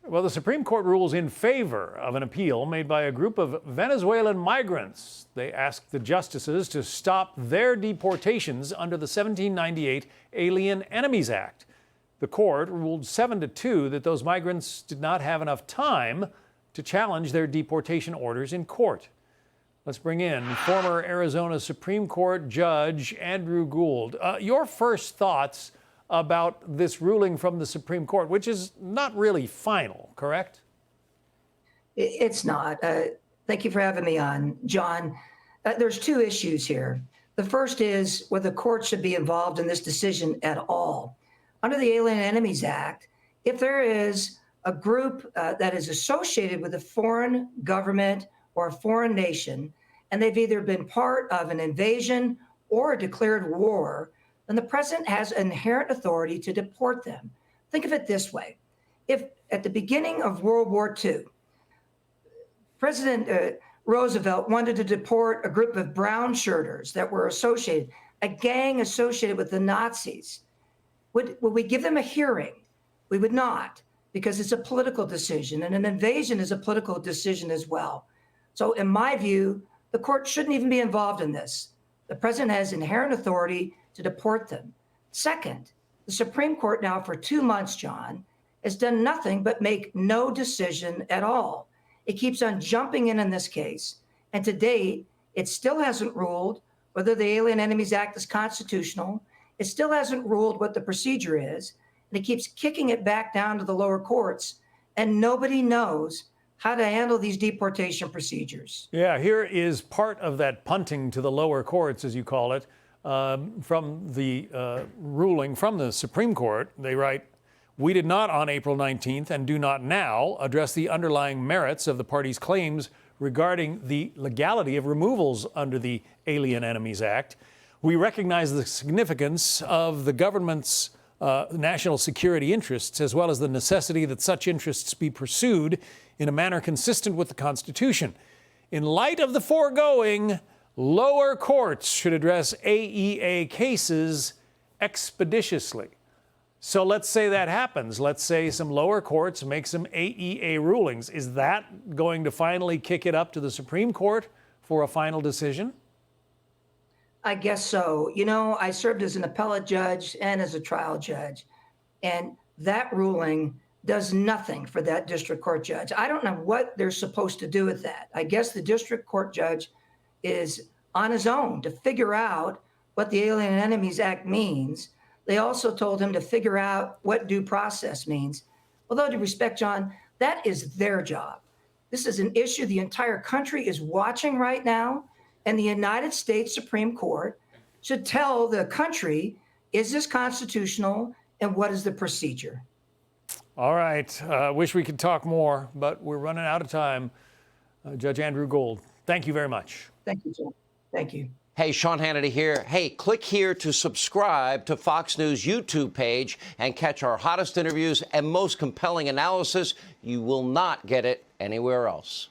Well, the Supreme Court rules in favor of an appeal made by a group of Venezuelan migrants. They asked the justices to stop their deportations under the 1798 Alien Enemies Act. The court ruled 7-2 that those migrants did not have enough time to challenge their deportation orders in court. Let's bring in former Arizona Supreme Court Judge Andrew Gould. Your first thoughts about this ruling from the Supreme Court, which is not really final, correct? It's not. Thank you for having me on, John. There's two issues here. The first is whether the court should be involved in this decision at all. Under the Alien Enemies Act, if there is a group that is associated with a foreign government or a foreign nation, and they've either been part of an invasion or a declared war, then the president has inherent authority to deport them. Think of it this way. If at the beginning of World War II, President Roosevelt wanted to deport a group of brown shirters that were associated, a gang associated with the Nazis, would we give them a hearing? We would not, because it's a political decision, and an invasion is a political decision as well. So in my view, the court shouldn't even be involved in this. The president has inherent authority to deport them. Second, the Supreme Court now for 2 months, John, has done nothing but make no decision at all. It keeps on jumping in this case. And to date, it still hasn't ruled whether the Alien Enemies Act is constitutional. It still hasn't ruled what the procedure is. And it keeps kicking it back down to the lower courts. And nobody knows how to handle these deportation procedures. Yeah, here is part of that punting to the lower courts, as you call it, from the ruling from the Supreme Court. They write, "We did not on April 19th and do not now address the underlying merits of the parties' claims regarding the legality of removals under the Alien Enemies Act. We recognize the significance of the government's national security interests, as well as the necessity that such interests be pursued in a manner consistent with the Constitution. In light of the foregoing, lower courts should address AEA cases expeditiously." So let's say that happens. Let's say some lower courts make some AEA rulings. Is that going to finally kick it up to the Supreme Court for a final decision? I guess so. You know, I served as an appellate judge and as a trial judge, and that ruling does nothing for that district court judge. I don't know what they're supposed to do with that. I guess the district court judge is on his own to figure out what the Alien Enemies Act means. They also told him to figure out what due process means. Although, to respect, John, that is their job. This is an issue the entire country is watching right now, and the United States Supreme Court should tell the country, is this constitutional and what is the procedure? All right. Wish we could talk more, but we're running out of time. Judge Andrew Gould, thank you very much. Thank you, John. Thank you. Hey, Sean Hannity here. Hey, click here to subscribe to Fox News YouTube page and catch our hottest interviews and most compelling analysis. You will not get it anywhere else.